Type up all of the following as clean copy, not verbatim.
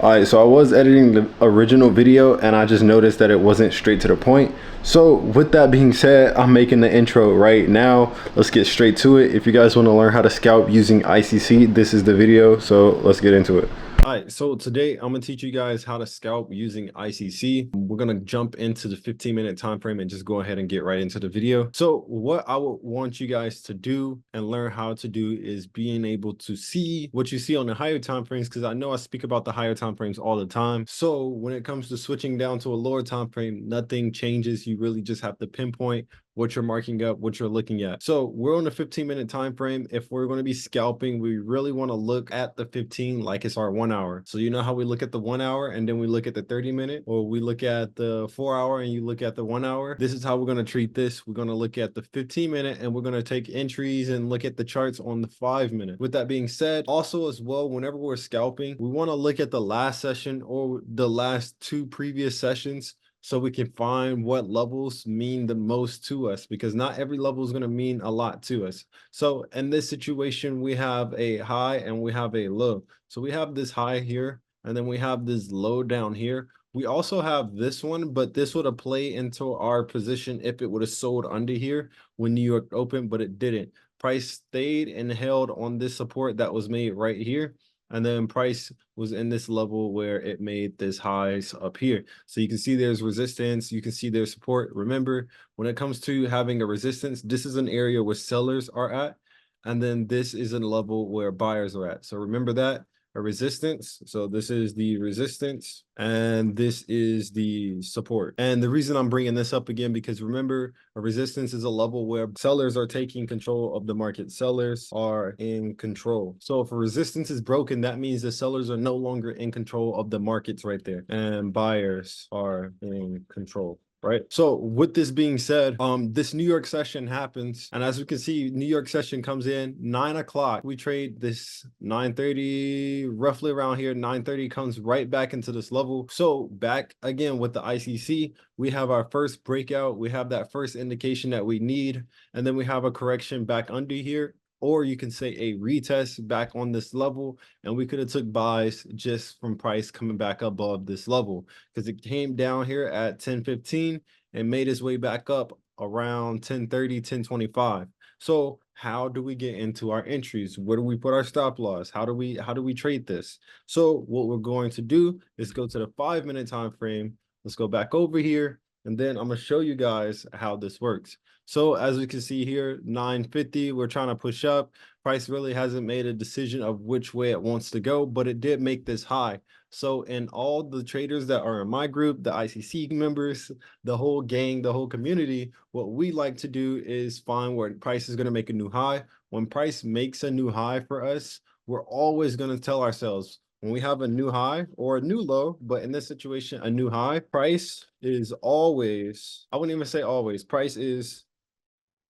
All right, so I was editing the original video and I just noticed that it wasn't straight to the point. So with that being said, I'm making the intro right now. Let's get straight to it. If you guys want to learn how to scalp using ICC, this is the video. So let's get into it. All right, so today I'm gonna teach you guys how to scalp using ICC. We're gonna jump into the 15-minute time frame and just go ahead and get right into the video. So what I would want you guys to do and learn how to do is being able to see what you see on the higher time frames, because I know I speak about the higher time frames all the time. So when it comes to switching down to a lower time frame, nothing changes. You really just have to pinpoint what you're marking up, what you're looking at. So we're on a 15-minute time frame. If we're going to be scalping, we really want to look at the 15 like it's our 1 hour. So you know how we look at the 1 hour and then we look at the 30-minute, or we look at the 4 hour and you look at the 1 hour. This is how we're going to treat this. We're going to look at the 15-minute and we're going to take entries and look at the charts on the 5-minute. With that being said, also as well, whenever we're scalping, we want to look at the last session or the last 2 previous sessions, so we can find what levels mean the most to us, because not every level is going to mean a lot to us. So in this situation, we have a high and we have a low. So we have this high here, and then we have this low down here. We also have this one, but this would have played into our position if it would have sold under here when New York opened, but it didn't. Price stayed and held on this support that was made right here. And then price was in this level where it made this highs up here. So you can see there's resistance, you can see there's support. Remember, when it comes to having a resistance, this is an area where sellers are at, and then this is a level where buyers are at. So remember that. A resistance. So this is the resistance and this is the support. And the reason I'm bringing this up again, because remember, a resistance is a level where sellers are taking control of the market. Sellers are in control. So if a resistance is broken, that means the sellers are no longer in control of the markets right there, and buyers are in control. Right. So with this being said, this New York session happens, and as we can see, New York session comes in 9 o'clock. We trade this 9:30, roughly around here. 9:30 comes right back into this level. So back again with the ICC, we have our first breakout. We have that first indication that we need, and then we have a correction back under here, or you can say a retest back on this level, and we could have took buys just from price coming back above this level, because it came down here at 10:15 and made its way back up around 10:30, 10:25. So how do we get into our entries? Where do we put our stop loss? How do we trade this? So what we're going to do is go to the 5-minute time frame. Let's go back over here, and then I'm going to show you guys how this works. So as we can see here, 950, we're trying to push up. Price really hasn't made a decision of which way it wants to go, but it did make this high. So in all the traders that are in my group, the ICC members, the whole gang, the whole community, what we like to do is find where price is going to make a new high. When price makes a new high for us, we're always going to tell ourselves, when we have a new high or a new low, but in this situation, a new high, price is always, I wouldn't even say always, price is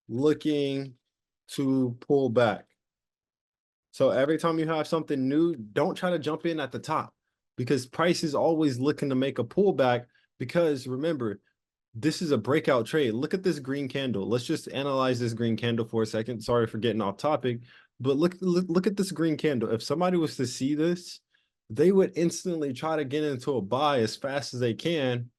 looking to pull back. So every time you have something new, don't try to jump in at the top, because price is always looking to make a pullback. Because remember, this is a breakout trade. Look at this green candle. Let's just analyze this green candle for a second. Sorry for getting off topic, but look at this green candle. If somebody was to see this, they would instantly try to get into a buy as fast as they can.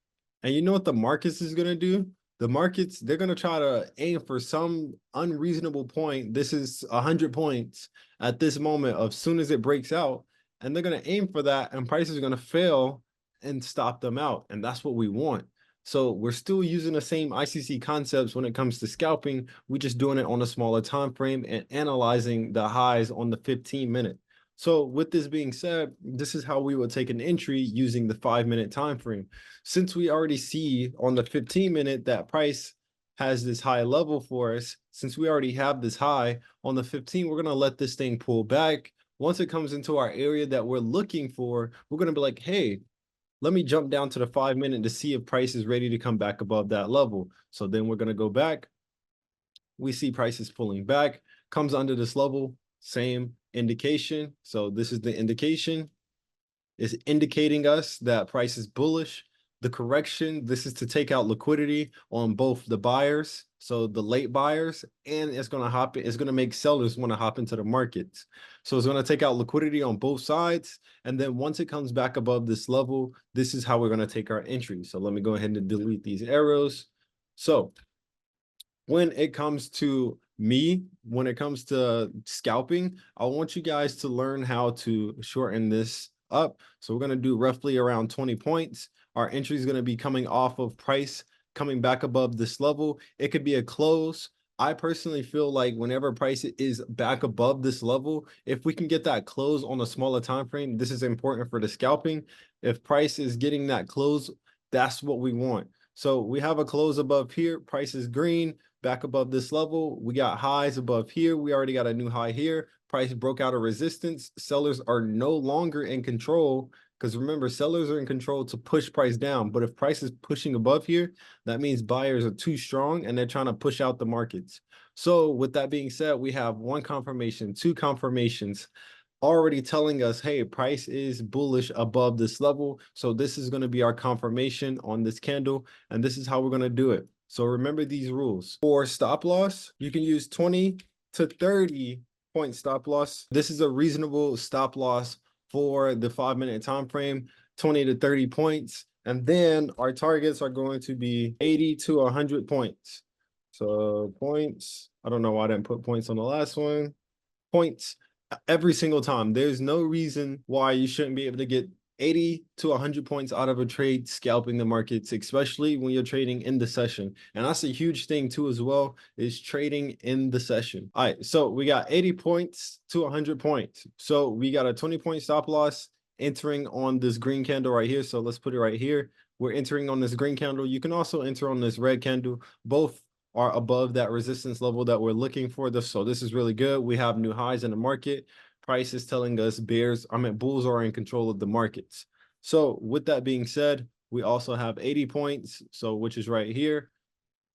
And you know what the markets is going to do? The markets, they're going to try to aim for some unreasonable point. This is 100 points at this moment of soon as it breaks out, and they're going to aim for that, and prices are going to fail and stop them out. And that's what we want. So we're still using the same ICC concepts when it comes to scalping. We're just doing it on a smaller time frame and analyzing the highs on the 15-minute. So with this being said, this is how we would take an entry using the 5-minute time frame. Since we already see on the 15-minute that price has this high level for us, since we already have this high on the 15, we're going to let this thing pull back. Once it comes into our area that we're looking for, we're going to be like, hey, let me jump down to the 5-minute to see if price is ready to come back above that level. So then we're going to go back. We see prices pulling back, comes under this level, same indication. So this is the indication. It's indicating us that price is bullish. The correction, this is to take out liquidity on both the buyers. So the late buyers, and it's going to it's going to make sellers want to hop into the markets. So it's going to take out liquidity on both sides. And then once it comes back above this level, this is how we're going to take our entry. So let me go ahead and delete these arrows. So when it comes to when it comes to scalping, I want you guys to learn how to shorten this up. So we're going to do roughly around 20 points. Our entry is going to be coming off of price, coming back above this level. It could be a close. I personally feel like whenever price is back above this level, if we can get that close on a smaller time frame, this is important for the scalping. If price is getting that close, that's what we want. So we have a close above here, price is green, back above this level. We got highs above here. We already got a new high here. Price broke out of resistance. Sellers are no longer in control, because remember, sellers are in control to push price down. But if price is pushing above here, that means buyers are too strong and they're trying to push out the markets. So with that being said, we have one confirmation, two confirmations already telling us, hey, price is bullish above this level. So this is going to be our confirmation on this candle, and this is how we're going to do it. So remember these rules. For stop loss, you can use 20 to 30 point stop loss. This is a reasonable stop loss for the 5-minute time frame, 20 to 30 points. And then our targets are going to be 80 to 100 points. So points, I don't know why I didn't put points on the last one. Points every single time. There's no reason why you shouldn't be able to get 80 to 100 points out of a trade scalping the markets, especially when you're trading in the session. And that's a huge thing too as well, is trading in the session. All right, so we got 80 points to 100 points. So we got a 20-point stop loss entering on this green candle right here. So let's put it right here. We're entering on this green candle. You can also enter on this red candle. Both are above that resistance level that we're looking for. So this is really good. We have new highs in the market. Price is telling us bulls are in control of the markets. So with that being said, we also have 80 points, so which is right here.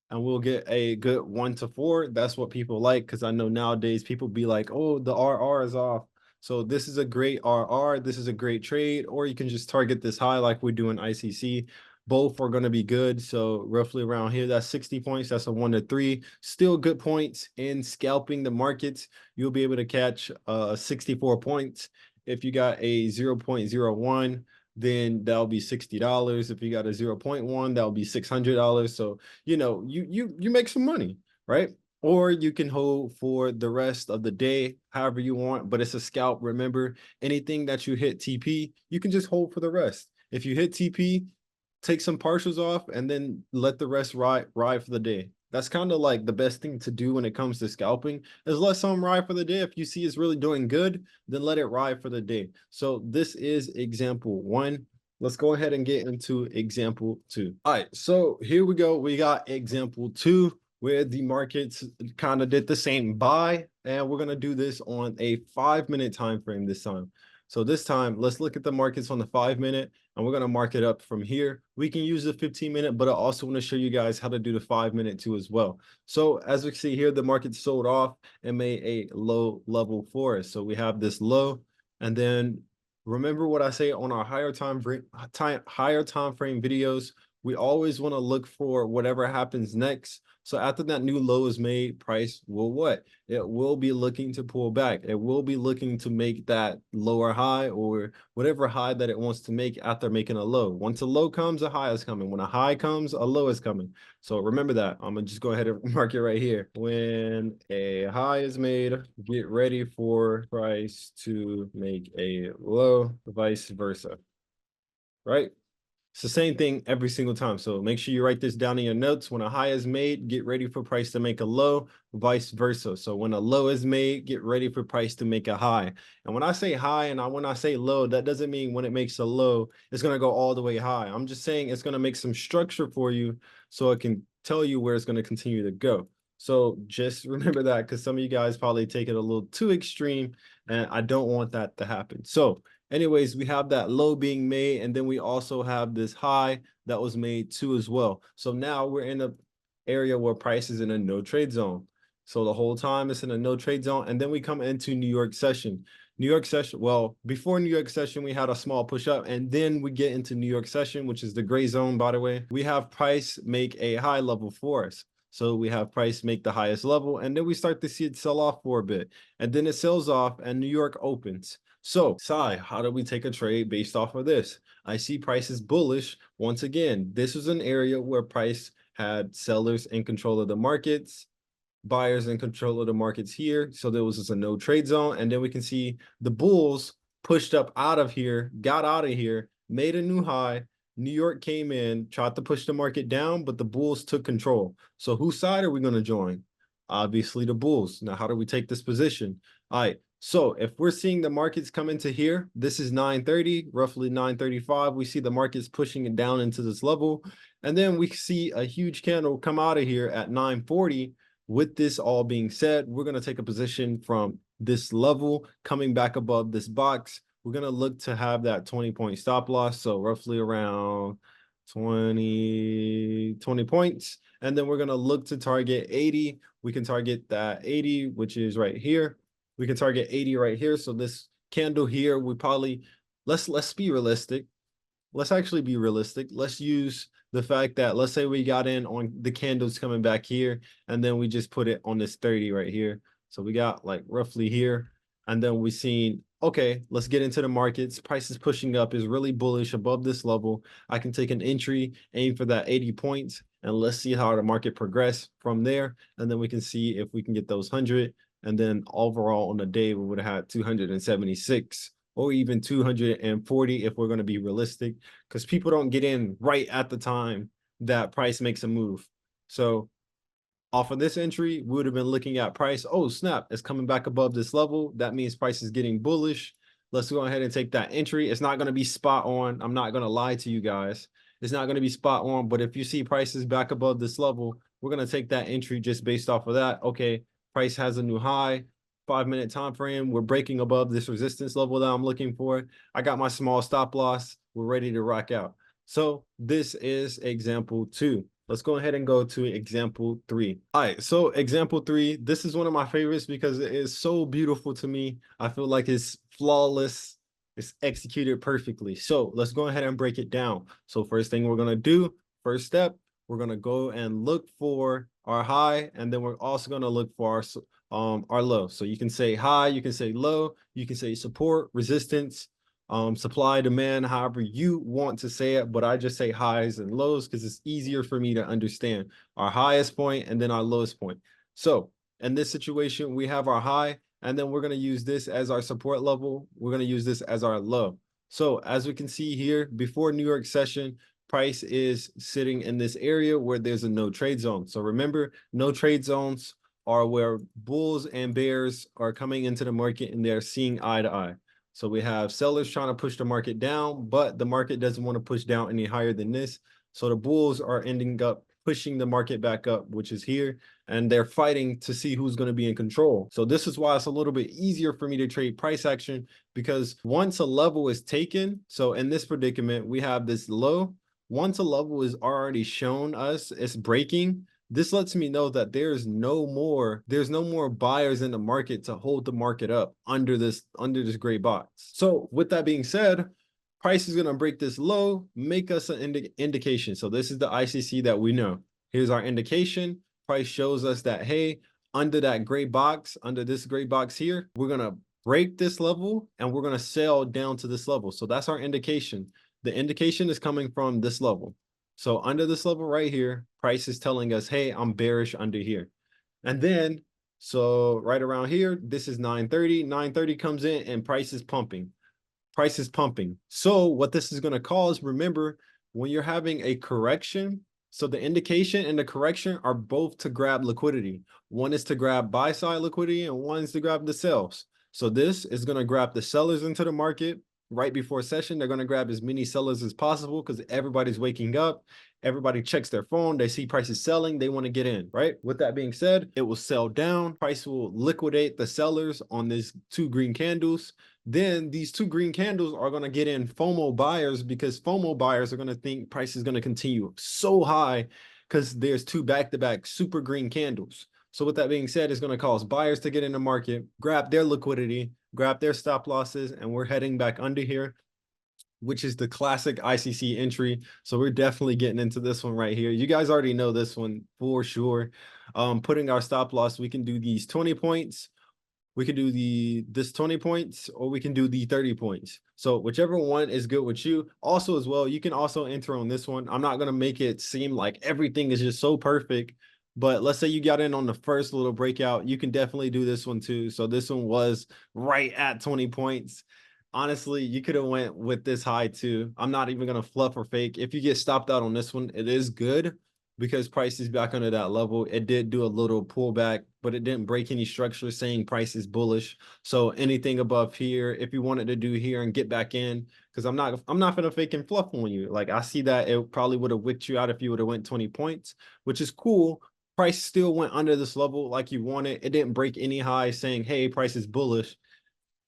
And we'll get a good 1 to 4. That's what people like, because I know nowadays people be like, oh, the RR is off. So this is a great RR. This is a great trade, or you can just target this high like we do in ICC. Both are going to be good. So roughly around here, that's 60 points. That's a 1 to 3. Still good points in scalping the markets. You'll be able to catch 64 points. If you got a 0.01, then that'll be $60. If you got a 0.1, that'll be $600. So, you know, you make some money, right? Or you can hold for the rest of the day, however you want, but it's a scalp. Remember, anything that you hit TP, you can just hold for the rest. If you hit TP, take some partials off and then let the rest ride for the day. That's kind of like the best thing to do when it comes to scalping, is let some ride for the day. If you see it's really doing good, then let it ride for the day. So this is example 1. Let's go ahead and get into example 2. All right, so here we go. We got example 2, where the markets kind of did the same buy, and we're going to do this on a 5-minute time frame this time. So this time, let's look at the markets on the 5-minute, and we're going to mark it up from here. We can use the 15-minute, but I also want to show you guys how to do the 5-minute too as well. So as we see here, the market sold off and made a low level for us. So we have this low, and then remember what I say on our higher time frame videos, we always want to look for whatever happens next. So after that new low is made, price will what? It will be looking to pull back. It will be looking to make that lower high, or whatever high that it wants to make after making a low. Once a low comes, a high is coming. When a high comes, a low is coming. So remember that. I'm going to just go ahead and mark it right here. When a high is made, get ready for price to make a low, vice versa. Right? It's the same thing every single time. So make sure you write this down in your notes. When a high is made, get ready for price to make a low, vice versa. So when a low is made, get ready for price to make a high. And when I say high and when I say low, that doesn't mean when it makes a low, it's going to go all the way high. I'm just saying it's going to make some structure for you so it can tell you where it's going to continue to go. So just remember that, because some of you guys probably take it a little too extreme, and I don't want that to happen. So anyways, we have that low being made, and then we also have this high that was made too as well. So now we're in an area where price is in a no trade zone. So the whole time it's in a no trade zone, and then we come into New York session. New York session, well, before New York session, we had a small push up, and then we get into New York session, which is the gray zone, by the way. We have price make a high level for us. So we have price make the highest level, and then we start to see it sell off for a bit, and then it sells off and New York opens. So, Sai, how do we take a trade based off of this? I see price is bullish. Once again, this was an area where price had sellers in control of the markets, buyers in control of the markets here. So there was just a no trade zone. And then we can see the bulls pushed up out of here, got out of here, made a new high. New York came in, tried to push the market down, but the bulls took control. So whose side are we going to join? Obviously the bulls. Now, how do we take this position? All right. So if we're seeing the markets come into here, this is 930, roughly 935. We see the markets pushing it down into this level. And then we see a huge candle come out of here at 940. With this all being said, we're going to take a position from this level coming back above this box. We're going to look to have that 20-point stop loss. So roughly around 20 points. And then we're going to look to target 80. We can target that 80, which is right here. We can target 80 right here. So this candle here, we probably, let's be realistic. Let's actually be realistic. Let's use the fact that, let's say we got in on the candles coming back here, and then we just put it on this 30 right here. So we got like roughly here, and then we seen, okay, let's get into the markets. Price is pushing up, is really bullish above this level. I can take an entry, aim for that 80 points, and let's see how the market progress from there. And then we can see if we can get those 100. And then overall on the day, we would have had 276. Or even 240 if we're going to be realistic, because people don't get in right at the time that price makes a move. So off of this entry, we would have been looking at price. Oh, snap, it's coming back above this level. That means price is getting bullish. Let's go ahead and take that entry. It's not going to be spot on. I'm not going to lie to you guys. It's not going to be spot on. But if you see prices back above this level, we're going to take that entry just based off of that. Okay, price has a new high. 5-minute time frame. We're breaking above this resistance level that I'm looking for. I got my small stop loss. We're ready to rock out. So this is example 2. Let's go ahead and go to example 3. All right, so example 3, this is one of my favorites because it is so beautiful to me. I feel like it's flawless. It's executed perfectly. So let's go ahead and break it down. So first thing we're going to do, first step, we're going to go and look for our high, and then we're also going to look for our low. So you can say high, you can say low, you can say support, resistance, supply, demand, however you want to say it, but I just say highs and lows because it's easier for me to understand our highest point and then our lowest point. So in this situation, we have our high, and then we're going to use this as our support level. We're going to use this as our low. So as we can see here, before New York session, price is sitting in this area where there's a no trade zone. So remember, no trade zones are where bulls and bears are coming into the market and they're seeing eye to eye. So we have sellers trying to push the market down, but the market doesn't want to push down any higher than this. So the bulls are ending up pushing the market back up, which is here, and they're fighting to see who's going to be in control. So this is why it's a little bit easier for me to trade price action, because once a level is taken, so in this predicament, we have this low. Once a level is already shown us, it's breaking. This lets me know that there's no more buyers in the market to hold the market up under this gray box. So with that being said, price is going to break this low, make us an indication. So this is the ICC that we know. Here's our indication. Price shows us that, hey, under that gray box, under this gray box here, we're going to break this level and we're going to sell down to this level. So that's our indication. The indication is coming from this level. So under this level right here, price is telling us, hey, I'm bearish under here. And then, so right around here, this is 930. 930 comes in and price is pumping. Price is pumping. So what this is going to cause, remember, when you're having a correction, so the indication and the correction are both to grab liquidity. One is to grab buy side liquidity and one is to grab the sells. So this is going to grab the sellers into the market. Right before session, they're going to grab as many sellers as possible because everybody's waking up. Everybody checks their phone. They see prices selling. They want to get in, right? With that being said, it will sell down. Price will liquidate the sellers on these 2 green candles. Then these 2 green candles are going to get in FOMO buyers, because FOMO buyers are going to think price is going to continue so high because there's 2 back-to-back super green candles. So with that being said, it's going to cause buyers to get in the market, grab their liquidity, grab their stop losses, and we're heading back under here. which is the classic ICC entry. So we're definitely getting into this one right here. You guys already know this one for sure. Putting our stop loss, we can do these 20 points. We can do this 20 points, or we can do the 30 points. So whichever one is good with you. Also as well, you can also enter on this one. I'm not going to make it seem like everything is just so perfect, but let's say you got in on the first little breakout, you can definitely do this one too. So this one was right at 20 points. Honestly, you could have went with this high too. I'm not even going to fluff or fake. If you get stopped out on this one, it is good because price is back under that level. It did do a little pullback, but it didn't break any structure saying price is bullish. So anything above here, if you wanted to do here and get back in, because I'm not gonna fake and fluff on you. Like I see that it probably would have wicked you out if you would have went 20 points, which is cool. Price still went under this level like you wanted. It didn't break any high saying, hey, price is bullish.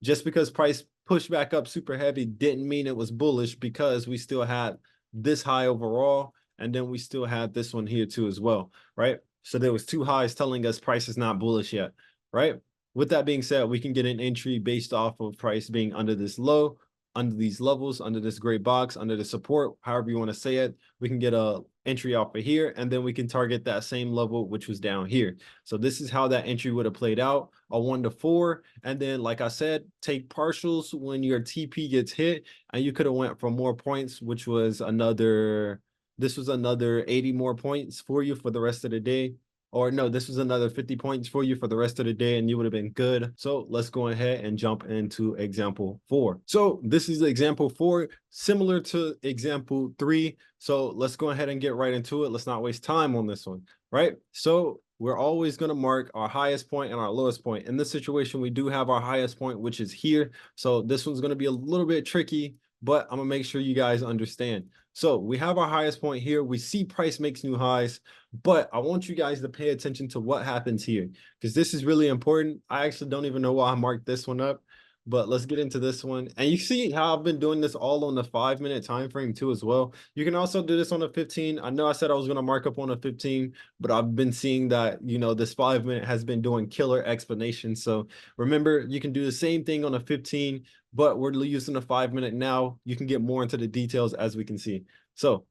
Just because price pushed back up super heavy didn't mean it was bullish, because we still had this high overall, and then we still had this one here too as well, right? So there was two highs telling us price is not bullish yet, right? With that being said, we can get an entry based off of price being under this low, under these levels, under this gray box, under the support, however you want to say it. We can get a entry off of here, and then we can target that same level, which was down here. So this is how that entry would have played out, a 1 to 4. And then, like I said, take partials when your TP gets hit, and you could have went for more points, which was another, this was another 80 more points for you for the rest of the day. Or no, this was another 50 points for you for the rest of the day, and you would have been good. So let's go ahead and jump into example 4. So this is example 4, similar to example 3. So let's go ahead and get right into it. Let's not waste time on this one, right? So we're always going to mark our highest point and our lowest point. In this situation, we do have our highest point, which is here. So this one's going to be a little bit tricky, but I'm going to make sure you guys understand. So we have our highest point here. We see price makes new highs, but I want you guys to pay attention to what happens here, because this is really important. I actually don't even know why I marked this one up, but let's get into this one. And you see how I've been doing this all on the 5-minute time frame too as well. You can also do this on a 15. I know I said I was going to mark up on a 15, but I've been seeing that, you know, this 5-minute has been doing killer explanations. So remember, you can do the same thing on a 15, but we're using a 5-minute now. You can get more into the details as we can see. So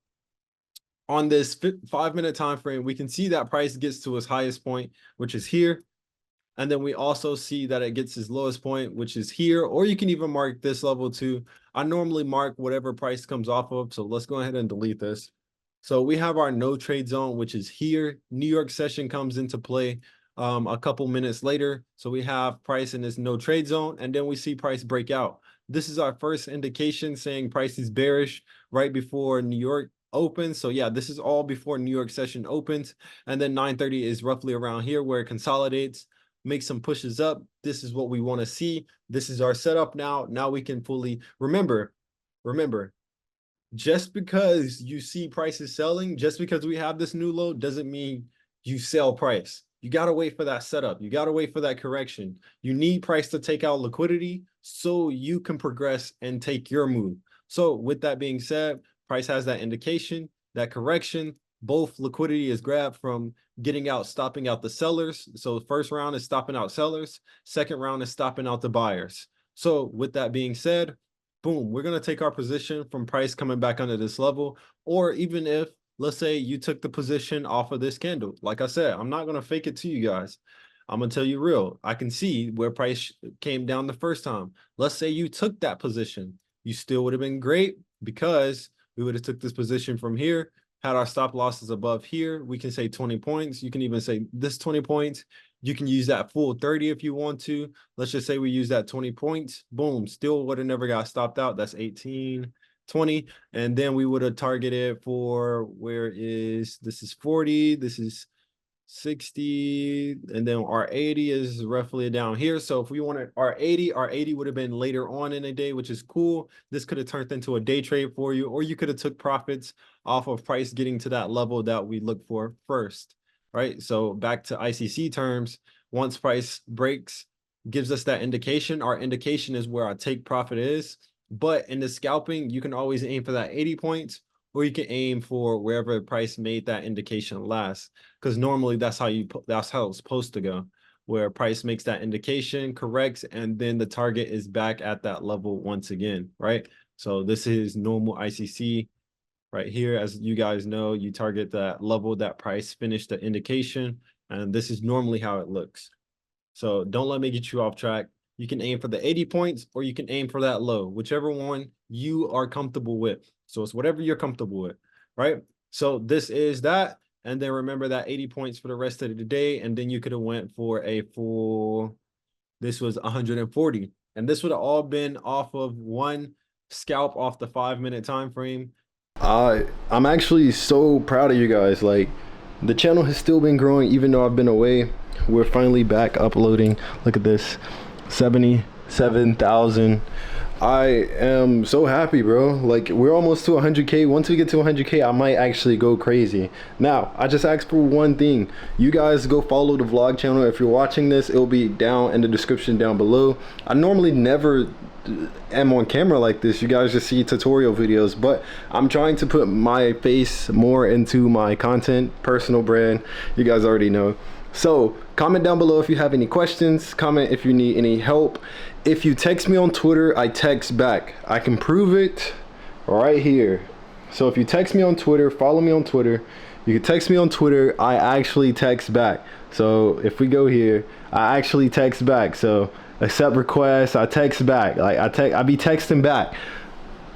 on this 5-minute time frame, we can see that price gets to its highest point, which is here. And then we also see that it gets its lowest point, which is here, or you can even mark this level too. I normally mark whatever price comes off of. So let's go ahead and delete this. So we have our no trade zone, which is here. New York session comes into play a couple minutes later. So we have price in this no trade zone, and then we see price break out. This is our first indication saying price is bearish right before New York opens. So yeah, this is all before New York session opens. And then 9:30 is roughly around here where it consolidates, make some pushes up. This is what we want to see. This is our setup now. Now we can fully remember, just because you see prices selling, just because we have this new low doesn't mean you sell price. You got to wait for that setup. You got to wait for that correction. You need price to take out liquidity so you can progress and take your move. So with that being said, price has that indication, that correction. Both liquidity is grabbed from getting out, stopping out the sellers. So first round is stopping out sellers. Second round is stopping out the buyers. So with that being said, boom, we're going to take our position from price coming back under this level. Or even if, let's say you took the position off of this candle. Like I said, I'm not going to fake it to you guys. I'm going to tell you real. I can see where price came down the first time. Let's say you took that position. You still would have been great, because we would have took this position from here, had our stop losses above here. We can say 20 points. You can even say this 20 points. You can use that full 30 if you want to. Let's just say we use that 20 points. Boom, still would have never got stopped out. That's 18, 20. And then we would have targeted for, where is, this is 40, this is 60, and then our 80 is roughly down here. So if we wanted our 80 would have been later on in the day, which is cool. This could have turned into a day trade for you, or you could have took profits off of price getting to that level that we look for first, right? So back to ICC terms, once price breaks, gives us that indication. Our indication is where our take profit is. But in the scalping, you can always aim for that 80 points, or you can aim for wherever price made that indication last, because normally that's how it's supposed to go, where price makes that indication, corrects, and then the target is back at that level once again, right? So this is normal ICC right here. As you guys know, you target that level, that price, finish the indication, and this is normally how it looks. So don't let me get you off track. You can aim for the 80 points or you can aim for that low, whichever one you are comfortable with. So it's whatever you're comfortable with, right? So this is that. And then remember that 80 points for the rest of the day. And then you could have went for a full, this was 140. And this would have all been off of one scalp off the 5-minute time frame. I'm actually so proud of you guys. Like, the channel has still been growing even though I've been away. We're finally back uploading. Look at this, 77,000. I am so happy, bro. Like, we're almost to 100K. Once we get to 100K, I might actually go crazy. Now, I just asked for one thing. You guys go follow the vlog channel. If you're watching this, it'll be down in the description down below. I normally never am on camera like this. You guys just see tutorial videos, but I'm trying to put my face more into my content, personal brand. You guys already know. So comment down below if you have any questions. Comment if you need any help. If you text me on Twitter, I text back. I can prove it right here. So if you text me on Twitter, follow me on Twitter. You can text me on Twitter. I actually text back. So if we go here, I actually text back. So accept requests, I text back. Like I be texting back.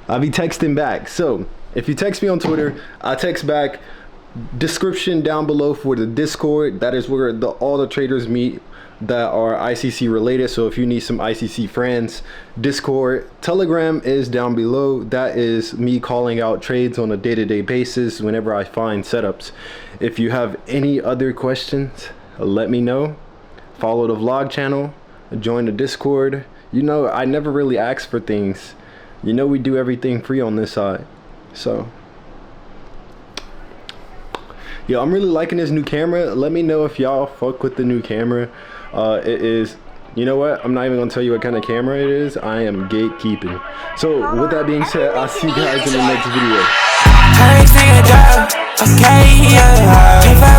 I be texting back. So if you text me on Twitter, I text back. Description down below for the Discord. That is where all the traders meet that are ICC related. So if you need some ICC friends, Discord. Telegram is down below. That is me calling out trades on a day-to-day basis whenever I find setups. If you have any other questions, let me know. Follow the vlog channel, join the Discord. You know, I never really ask for things. You know, we do everything free on this side. So yo, I'm really liking this new camera. Let me know if y'all fuck with the new camera. It is, you know what? I'm not even gonna tell you what kind of camera it is. I am gatekeeping. So with that being said, I'll see you guys in the next video.